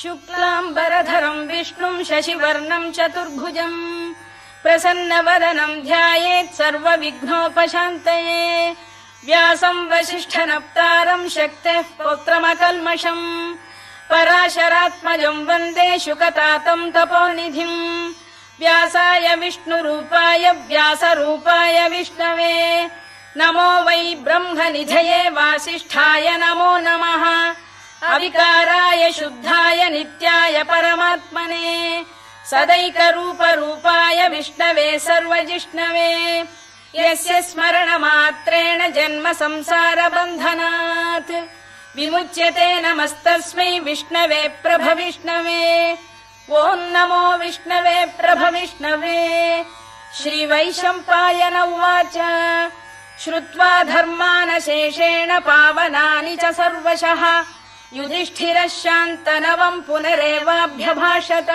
शुक्लाम्बरधरं विष्णुं शशिवर्णं चतुर्भुजं प्रसन्नवदनं ध्यायेत् सर्वविघ्नोपशान्तये। व्यासं वसिष्ठनप्तारं शक्तेः पौत्रमकल्मषम् पराशरात्मजं वन्दे शुकतातं तपोनिधिम्। व्यासाय विष्णुरूपाय व्यासरूपाय विष्णवे नमो वै ब्रह्मनिधये वासिष्ठाय नमो नमः। अविकाराय शुद्धाय नित्याय परमात्मने सदैकरूपरूपाय विष्णवे सर्वजिष्णवे यस्य स्मरणमात्रेण जन्म संसारबन्धनात् विमुच्यते नमस्तस्मै विष्णवे प्रभविष्णवे। ॐ नमो विष्णवे प्रभविष्णवे। श्रीवैशम्पायन उवाच श्रुत्वा धर्मानशेषेण पावनानि च सर्वशः युधिष्ठिरः शान्तनवम् पुनरेवाभ्यभाषत।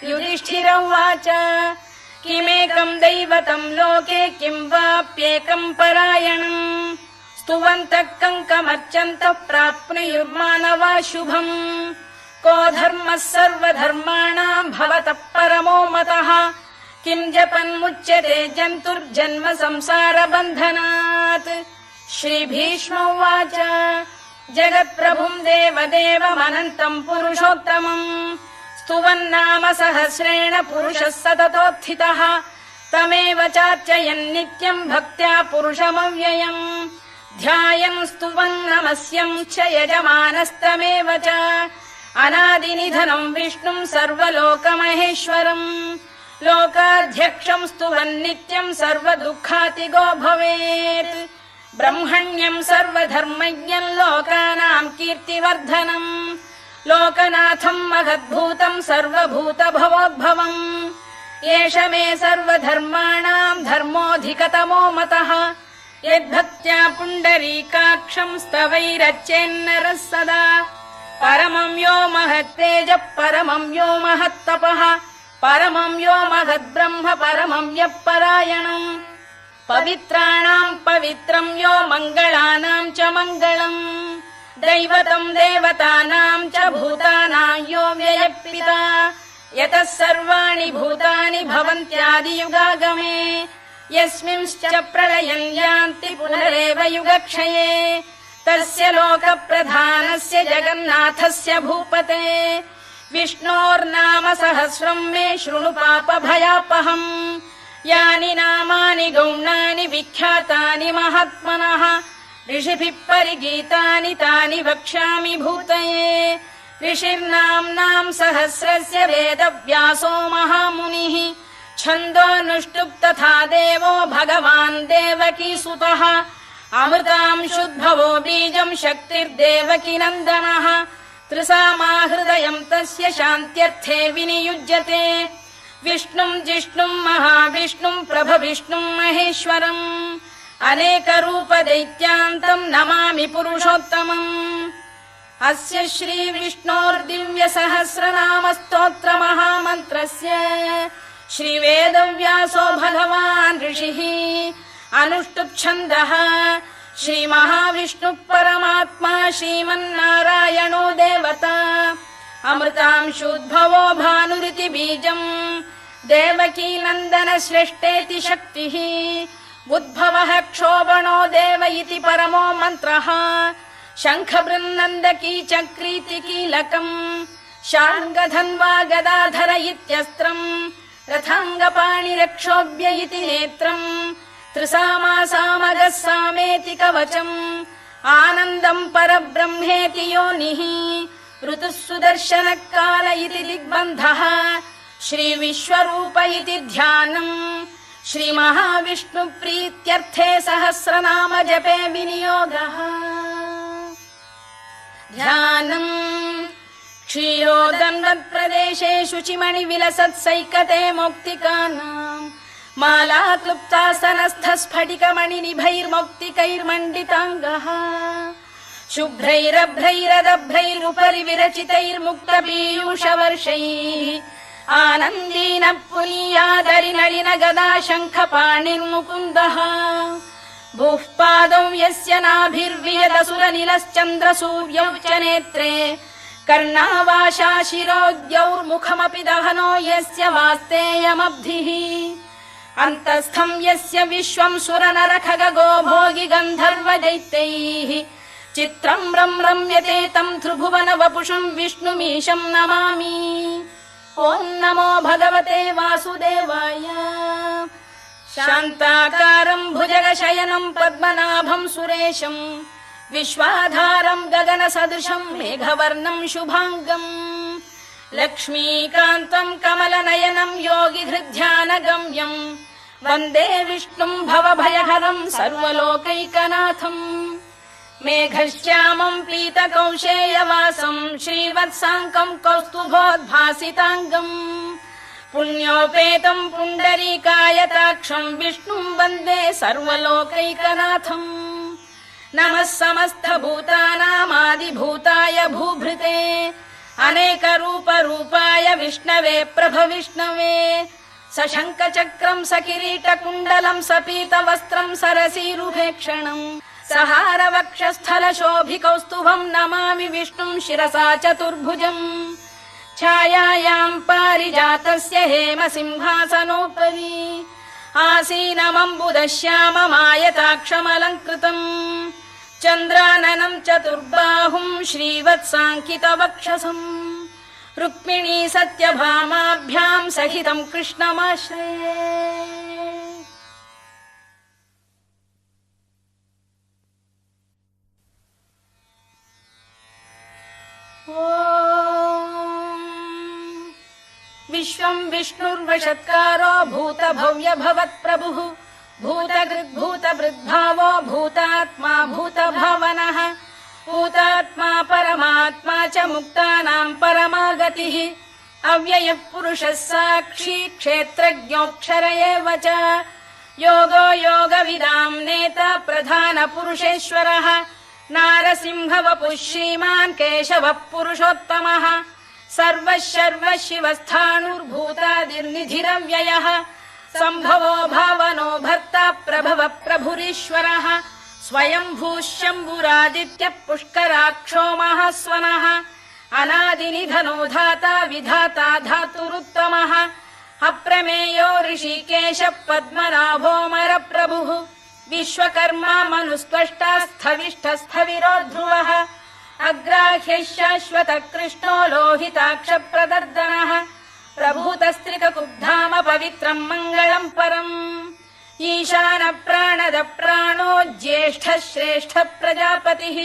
युधिष्ठिर उवाच किमेकम् दैवतम् लोके किं वाप्येकम् परायणम् स्तुवन्तः कङ्कमर्चन्तः प्राप्नुयुर्मानवा शुभम्। को धर्मः सर्वधर्माणाम् भवतः परमो मतः किं जपन्मुच्यते जन्तुर्जन्म संसारबन्धनात्। श्रीभीष्म उवाच जगत्प्रभुम् देवदेवमनन्तम् पुरुषोत्तमम् स्तुवन्नाम सहस्रेण पुरुषः सततोत्थितः तमेव चार्चयन् नित्यम् भक्त्या पुरुषमव्ययम् ध्यायन् स्तुवन् नमस्यम् च यजमानस्तमेव च अनादिनिधनम् विष्णुम् सर्वलोकमहेश्वरम् लोकाध्यक्षम् स्तुवन् नित्यम् सर्वदुःखातिगो भवेत्। ब्रह्मण्यम् सर्वधर्मज्ञम् लोकानाम् कीर्तिवर्धनम् लोकनाथम् महद्भूतम् सर्वभूतभवोद्भवम् एष मे सर्वधर्माणाम् धर्मोऽधिकतमो मतः यद्भक्त्या पुण्डरीकाक्षम् स्तवैरच्चेन्नरः सदा परमम् यो महत्तेजः परमम् यो महत्तपः परमम् यो महद्ब्रह्म परमम् यः परायणम् पवित्राणाम् पवित्रम् यो मङ्गलानाम् च मङ्गलम् दैवतम् देवतानाम् च भूतानाम् यो व्ययः यतः सर्वाणि भूतानि भवन्त्यादियुगागमे यस्मिंश्च प्रलयम् यान्ति पुनरेव युगक्षये तस्य लोकप्रधानस्य जगन्नाथस्य भूपते विष्णोर्नाम सहस्रम् मे शृणु पापभयापहम् यानि नामानि गौणानि विख्यातानि महात्मनः ऋषिभिः परिगीतानि तानि वक्ष्यामि भूतये। ऋषिर्नाम्नाम् सहस्रस्य वेदव्यासो महामुनिः छन्दोऽनुष्टुप् तथा देवो भगवान् देवकीसुतः अमृतांशुद्भवो बीजम् शक्तिर्देवकी नन्दनः त्रिसामाहृदयम् तस्य शान्त्यर्थे विनियुज्यते विष्णुम् जिष्णुम् महाविष्णुम् प्रभविष्णुम् महेश्वरम् अनेकरूपदैत्यान्तम् नमामि पुरुषोत्तमम्। अस्य श्रीविष्णोर्दिव्यसहस्रनामस्तोत्रमहामन्त्रस्य श्रीवेदव्यासो भगवान् ऋषिः अनुष्टुप्छन्दः श्रीमहाविष्णुः परमात्मा श्रीमन्नारायणो देवता अमृतांशुद्भवो भानुरिति बीजम् देवकी नन्दन श्रेष्ठेति शक्तिः उद्भवः क्षोभणो देव इति परमो मन्त्रः शङ्खबृन्नन्दकी चक्रीति कीलकम् शार्ङ्गधन्वा गदाधर इत्यस्त्रम् रथाङ्गपाणिरक्षोभ्य इति नेत्रम् त्रिसामासामगः सामेति कवचम् आनन्दम् परब्रह्मेति योनिः ऋतुः सुदर्शनकाल इति दिग्बन्धः श्रीविश्वरूप इति ध्यानम् श्रीमहाविष्णुप्रीत्यर्थे सहस्रनाम जपे विनियोगः। ध्यानम् क्षीरोदन्वत्प्रदेशे शुचिमणिविलसत्सैकते मौक्तिकानाम् माला क्लुप्तासनस्थस्फटिकमणिनिभैर्मौक्तिकैर्मण्डिताङ्गः शुभ्रैरभ्रैरदभ्रैरुपरि विरचितैर्मुक्तपीयूषवर्षैः आनन्दीन पुनीयादरि नलिन गदा शङ्खपाणिर्मुकुन्दः भूः पादौ यस्य नाभिर्वियदसुरनिलश्चन्द्रसूर्यौ च नेत्रे कर्णावाशा शिरोद्यौर्मुखमपि दहनो यस्य वास्तेयमब्धिः अन्तस्थं यस्य विश्वं सुरनरखगो भोगि गन्धर्व दैत्यैः चित्रं रम्यते तं त्रिभुवन वपुषं विष्णुमीशं नमामि। ॐ नमो भगवते वासुदेवाय। शान्ताकारं भुजगशयनं पद्मनाभं सुरेशं विश्वाधारं गगनसदृशं मेघवर्णं शुभाङ्गम् लक्ष्मीकान्तं कमलनयनं योगिहृद्ध्यानगम्यं वन्दे विष्णुं भवभयहरं सर्वलोकैकनाथम्। मेघश्यामं पीतकौशेयवासं श्रीवत्साङ्कं कौस्तुभोद्भासिताङ्गम् पुण्योपेतं पुण्डरीकायताक्षं विष्णुं वन्दे सर्वलोकैकनाथम्। नमः समस्तभूतानामादिभूताय भूभृते अनेकरूपरूपाय विष्णवे प्रभविष्णवे सशङ्खचक्रं सकिरीटकुण्डलं सपीतवस्त्रं सरसीरुभेक्षणम् सहारवक्षस्थलशोभिकौस्तुभं नमामि विष्णुं शिरसा चतुर्भुजम्। छायायां पारिजातस्य हेमसिंहासनोपरि आसीनमम्बुदश्याममायताक्षमलङ्कृतम् चन्द्राननं चतुर्बाहुं श्रीवत्साङ्कितवक्षसम् रुक्मिणी सत्यभामाभ्यां सहितं कृष्णमाश्रये। विश्वं विष्णुर्वषत्कारो भूतभव्य भवत्प्रभुः भूतकृद्भूतभृद्भावो भूतात्मा भूतभावनः भूतात्मा परमात्मा च मुक्तानां परमागतिः अव्ययः पुरुषः साक्षी क्षेत्रज्ञोऽक्षर एव च योगो योगविदां नेता प्रधानपुरुषेश्वरः नारसिंहवपुः श्रीमान् केशवः पुरुषोत्तमः सर्वः शर्वः शिवस्थाणुर्भूतादिर्निधिरव्ययः सम्भवो भावनो भर्ता प्रभव प्रभुरीश्वरः स्वयंभूः शम्भुरादित्यः पुष्कराक्षो महास्वनः अनादिनिधनो धाता विधाता धातुरुत्तमः अप्रमेयो ऋषिकेशः पद्मनाभोऽमरप्रभुः विश्वकर्मा मनुस्त्वष्टा स्थविष्ठस्थविरो ध्रुवः अग्राह्यः शाश्वतः कृष्णो लोहिताक्षप्रदर्दनः प्रभूतस्त्रिककुब्धाम पवित्रं मङ्गलं परम् ईशान प्राणद प्राणो ज्येष्ठः श्रेष्ठः प्रजापतिः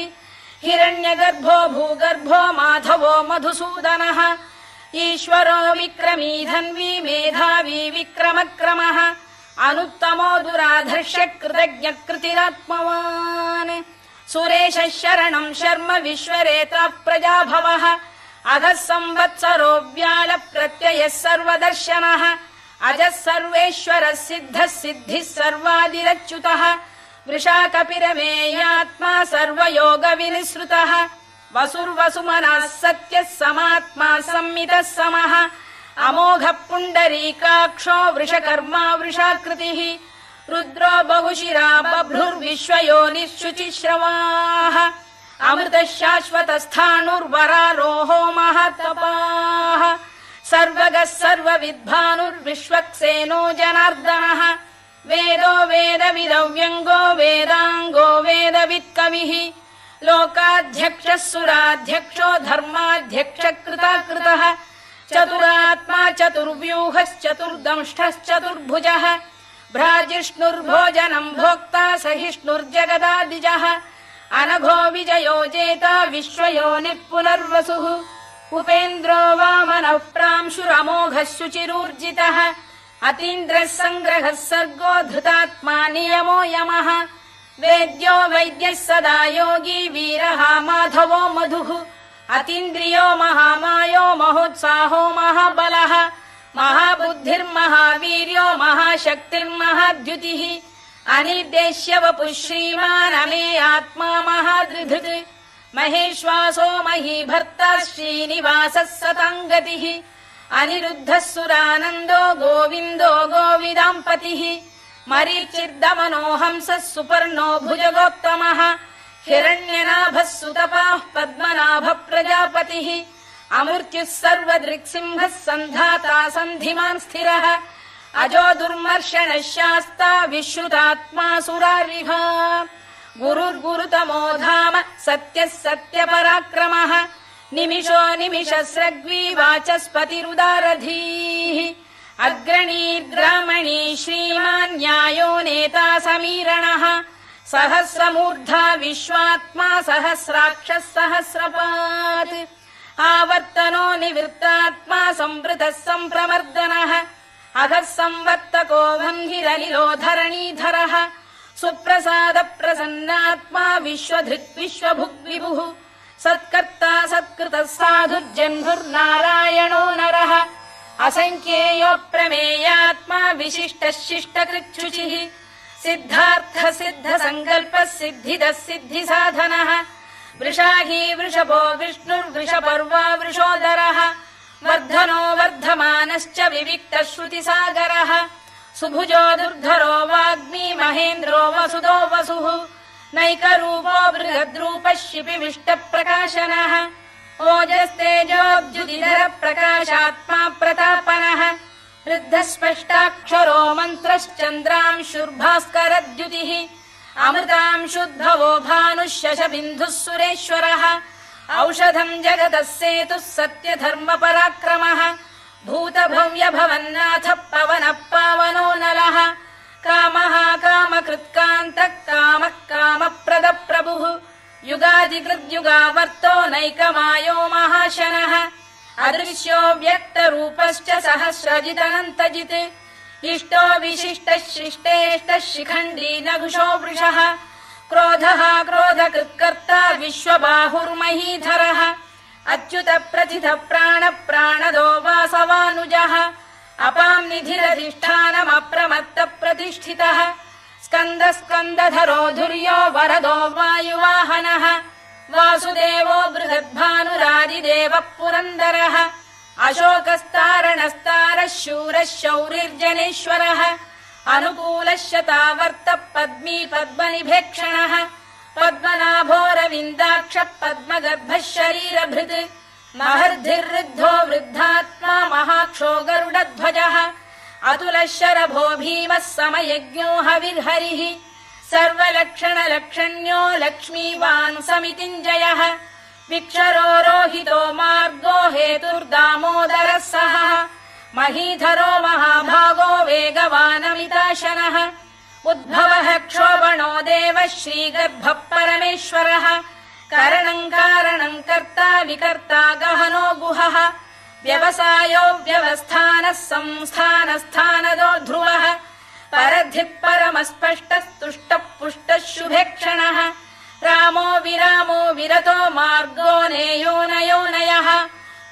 हिरण्यगर्भो भूगर्भो माधवो मधुसूदनः ईश्वरो विक्रमी धन्वी मेधावी विक्रमक्रमः अनुत्तमो दुराधर्ष्य कृतज्ञ कृतिरात्मवान् सुरेशः शरणं शर्म विश्वरेता प्रजाभवः अधः संवत्सरो व्याल प्रत्ययः सर्वदर्शनः अजः सर्वेश्वरः सिद्धः सिद्धिः सर्वादिरच्युतः वृषाकपिरमेयात्मा सर्वयोगविनिसृतः वसुर्वसुमनः सत्यः समात्मा संमितः समः अमोघः पुण्डरीकाक्षो वृषकर्मा वृषाकृतिः रुद्रो बहुशिरा बभ्रुर्विश्वयोनिः शुचिश्रवाः अमृतः शाश्वतस्थाणुर्वरारोहो महातपाः सर्वगः सर्वविद्भानुर्विश्वक्सेनो जनार्दनः वेदो वेदविदव्यङ्गो वेदाङ्गो वेदवित्कविः लोकाध्यक्षः सुराध्यक्षो धर्माध्यक्षः कृताकृतः चतुरात्मा चतुर्व्यूहश्चतुर्दंष्टश्चतुर्भुजः भ्राजिष्णुर्भोजनं भोक्ता सहिष्णुर्जगदादिजः अनघो विजयो जेता विश्वयोनिः पुनर्वसुः उपेन्द्रो वामनः प्रांशुरमोघः शुचिरूर्जितः अतीन्द्रः सङ्ग्रहः सर्गो धृतात्मा नियमो यमः वेद्यो वैद्यः सदा योगी वीरः माधवो मधुः अतीन्द्रियो महामायो महोत्साहो महाबलः महाबुद्धिर्महावीर्यो महाशक्तिर्महाद्युतिः अनिर्देश्य वपुः श्रीमान् अमे आत्मा महाधृधृत् महेश्वासो महीभर्ता श्रीनिवासः सताङ्गतिः अनिरुद्धः सुरानन्दो गोविन्दो गोविदाम्पतिः मरीचिर्दमनो हंसः सुपर्णो भुजगोत्तमः हिरण्यनाभः सुतपाः पद्मनाभः प्रजापतिः अमृत्युः सर्वदृक्सिंहः सन्धाता सन्धिमान् स्थिरः अजो दुर्मर्षणः शास्ता विश्रुतात्मा सुरारिः गुरुर्गुरुतमो धाम सत्यः सत्यपराक्रमः निमिषो निमिषस्रग्वी वाचस्पतिरुदारधीः अग्रणीर्ग्रामणी श्रीमान् न्यायो नेता समीरणः सहस्रमूर्धा विश्वात्मा सहस्राक्षः सहस्रपात् आवर्तनो निवृत्तात्मा संवृतः सम्प्रमर्दनः अधः संवर्तको वह्निरनिलो धरणीधरः सुप्रसाद प्रसन्नात्मा विश्वधृक् विश्वभुग्विभुः सत्कर्ता सत्कृतः साधुर्जह्नुर्नारायणो नरः असङ्ख्येयो प्रमेयात्मा विशिष्टः शिष्टकृच्छुचिः सिद्धार्थ सिद्ध संकल्पः सिद्धिदः सिद्धिसाधनः वृषाही वृषभो विष्णुर्वृषपर्वा वृषोदरः वर्धनो वर्धमानश्च विविक्तः श्रुतिसागरः सुभुजो दुर्धरो वाग्मी महेन्द्रो वसुदो वसुः नैकरूपो बृहद्रूपः शिपिविष्टप्रकाशनः ओजस्तेजोऽब्जुदिधर प्रकाशात्मा प्रतापनः ऋद्धस्पष्टाक्षरो मन्त्रश्चन्द्रांशुर्भास्करद्युतिः अमृतांशुद्भवो भानुः शशबिन्दुः सुरेश्वरः औषधम् जगतः सेतुः सत्यधर्मपराक्रमः भूतभव्यभवन्नाथः पवनः पावनो नलः कामः कामकृत्कान्तः कामः कामप्रदप्रभुः युगादिकृद्युगावर्तो नैकमायो महाशनः अदृश्यो व्यक्तरूपश्च सहस्रजिदनन्तजित् इष्टो विशिष्टः शिष्टेष्टः शिखण्डी नघुषो वृषः क्रोधः क्रोधकृत्कर्ता विश्वबाहुर्महीधरः अच्युत प्रथित प्राण प्राणदो वासवानुजः अपां निधिरधिष्ठानमप्रमत्त प्रतिष्ठितः स्कन्द स्कन्दधरो धुर्यो वरदो वायुवाहनः वासुदेवो बृहद्भानुरादिदेवः पुरन्दरः अशोकस्तारणस्तारः शूरः शौरिर्जनेश्वरः अनुकूलः शतावर्तः पद्मी पद्मनिभेक्षणः पद्मनाभोरविन्दाक्षः पद्मगर्भः शरीरभृत् महर्धिर्वृद्धो वृद्धात्मा महाक्षो गरुडध्वजः अतुलः शरभो भीमः समयज्ञो हविर्हरिः सर्वलक्षणलक्षण्यो लक्ष्मीवान् समितिञ्जयः विक्षरो रोहितो मार्गो हेतुर्दामोदरः सः महीधरो महाभागो वेगवानमिताशनः उद्भवः क्षोभणो देवः श्रीगर्भः परमेश्वरः करणम् कारणम् कर्ता विकर्ता गहनो गुहः व्यवसायो व्यवस्थानः संस्थानस्थानदो ध्रुवः परधिः परमस्पष्टस्तुष्टः पुष्टः शुभेक्षणः रामो विरामो विरतो मार्गो नेयोनयोनयः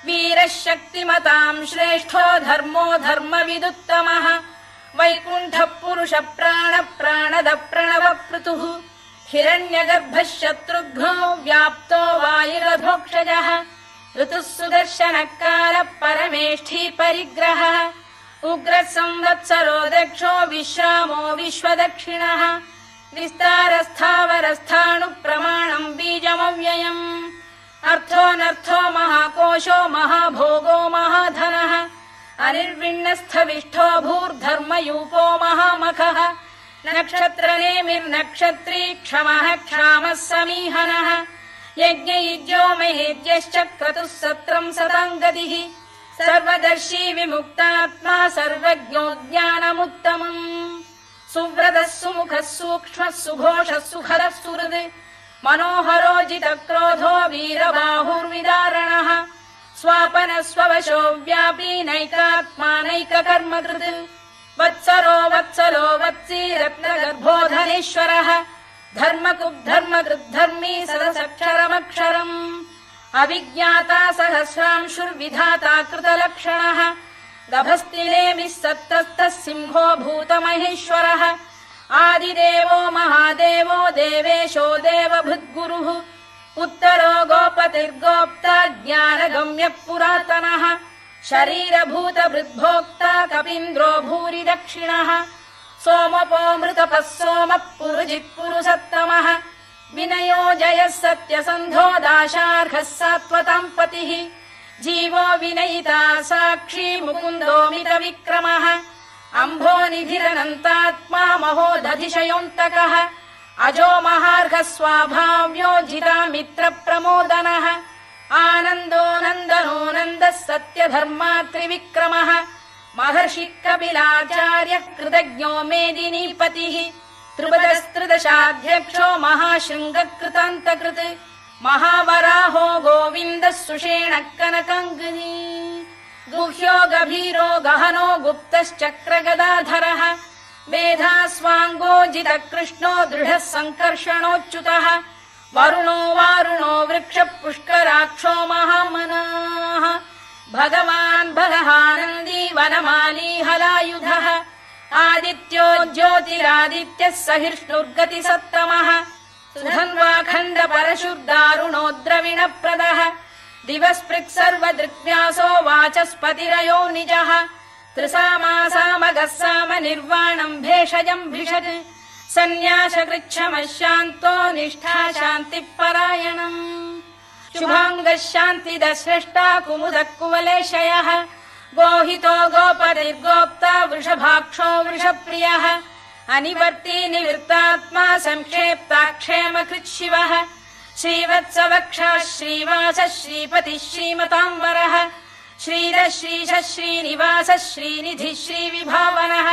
वीरः शक्तिमताम् श्रेष्ठो धर्मो धर्मविदुत्तमः वैकुण्ठः पुरुष प्राण प्राणद प्रणवपृतुः हिरण्यगर्भः शत्रुघ्नो व्याप्तो वायुरधोक्षजः ऋतुः सुदर्शनकालः परमेष्ठी परिग्रहः उग्रः संवत्सरो दक्षो विश्रामो विश्वदक्षिणः विस्तारस्थावरस्थाणु प्रमाणम् बीजमव्ययम् अर्थोऽनर्थो महाकोशो महाभोगो महाधनः अनिर्विण्णस्थविष्ठो भूर्धर्मयूपो महामखः नक्षत्रनेमिर्नक्षत्री क्षमः क्षामः समीहनः यज्ञयुज्यो महेद्यश्च क्रतुः सत्रम् सताम् गतिः सर्वदर्शी विमुक्तात्मा सर्वज्ञो ज्ञानमुत्तमम् सुव्रतः सुमुखः सूक्ष्मः सुघोषः सुखरः सुहृद् मनोहरो जितक्रोधो वीरबाहुर्विदारणः स्वापनः स्ववशो व्यापी नैकात्मा नैककर्मकृत् वत्सरो वत्सलो वत्सी रत्नगर्भोधनेश्वरः धर्मकृद्धर्मी सदसक्षरमक्षरम् अविज्ञाता सहस्रांशुर्विधाता कृतलक्षणः गभस्तिनेमिः सत्तस्तः सिंहो भूतमहेश्वरः आदिदेवो महादेवो देवेशो देवभृद्गुरुः उत्तरो गोपतिर्गोप्ता ज्ञानगम्यः पुरातनः शरीरभूतभृद्भोक्ता कपीन्द्रो भूरि दक्षिणः सोमपो मृतपः सोमः पुरुजिः पुरुषत्तमः विनयो जयः सत्यसन्धो दाशार्हः सात्वतां पतिः जीवो विनयिता साक्षी मुकुन्दो मितविक्रमः अम्भोनिधिरनन्तात्मा महोदधिशयोऽन्तकः अजो महार्घः स्वाभाव्यो जितामित्रप्रमोदनः आनन्दो नन्दनो नन्दः सत्यधर्मा त्रिविक्रमः महर्षि कपिलाचार्यः कृतज्ञो मेदिनीपतिः त्रिपदस्त्रिदशाध्यक्षो महाशृङ्गकृतान्तकृत् महावराहो गोविन्दः सुषेणः कनकाङ्गनी गुह्यो गभीरो गहनो गुप्तश्चक्रगदाधरः वेधास्वाङ्गो जितकृष्णो दृढः सङ्कर्षणोच्युतः वरुणो वारुणो वृक्षः पुष्कराक्षो महामनाः भगवान् भगहानन्दी वनमाली हलायुधः आदित्यो ज्योतिरादित्यः सहिष्णुर्गतिसत्तमः सुधन्वाखण्ड परशुर्दारुणो द्रविणप्रदः दिवस्पृक् सर्वदृग्व्यासो वाचस्पतिरयो निजः त्रिसामासामगः साम निर्वाणम् भेषजम् भिषट् सन्न्यासकृच्छमः शान्तो निष्ठा शान्तिपरायणम् शुभाङ्गः शान्तिदः स्रष्टा कुमुदः कुवलेशयः गोहितो गोपतिर्गोप्ता वृषभाक्षो वृषप्रियः अनिवर्ती निवृत्तात्मा संक्षेप्ताक्षेमकृत् शिवः श्रीवत्सवक्षः श्रीवासः श्रीपतिः श्रीमताम्बरः श्रीधः श्रीशः श्रीनिवासः श्रीनिधिः श्रीविभावनः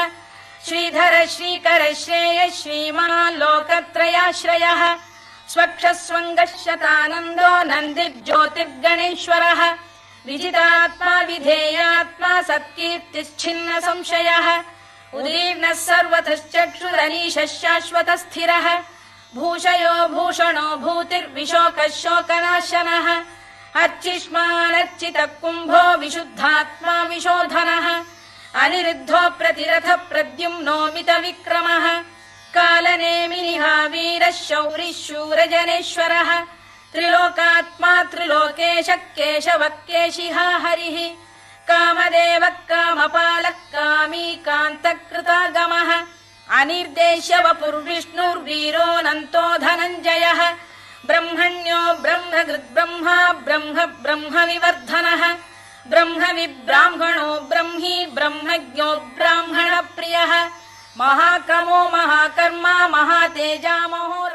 श्रीधर श्रीकर श्रेयः श्रीमान् लोकत्रयाश्रयः स्वक्षः स्वङ्गः शतानन्दो नन्दिर्ज्योतिर्गणेश्वरः विजितात्मा विधेयात्मा सत्कीर्तिश्छिन्न संशयः उदीर्णः सर्वतश्चक्षुरनीशः शाश्वतः स्थिरः भूषयो भूषणो भूतिर्विशोकः शोकनाशनः अर्चिष्मानर्चितः कुम्भो विशुद्धात्मा विशोधनः अनिरुद्धो प्रतिरथ प्रद्युम्नो मितविक्रमः कालनेमिनिहा वीरः शौरिः शूरजनेश्वरः त्रिलोकात्मा त्रिलोकेशः केशवः केशिहा हरिः कामदेवः कामपालः कामी कान्तकृतागमः अनिर्देश्य वपुर्विष्णुर्वीरोऽनन्तो धनञ्जयः ब्रह्मण्यो ब्रह्मकृद्ब्रह्मा ब्रह्म ब्रह्मविवर्धनः ब्रह्मविब्राह्मणो ब्रह्मी ब्रह्मज्ञो ब्राह्मणप्रियः महाकमो महाकर्मा महातेजा महोर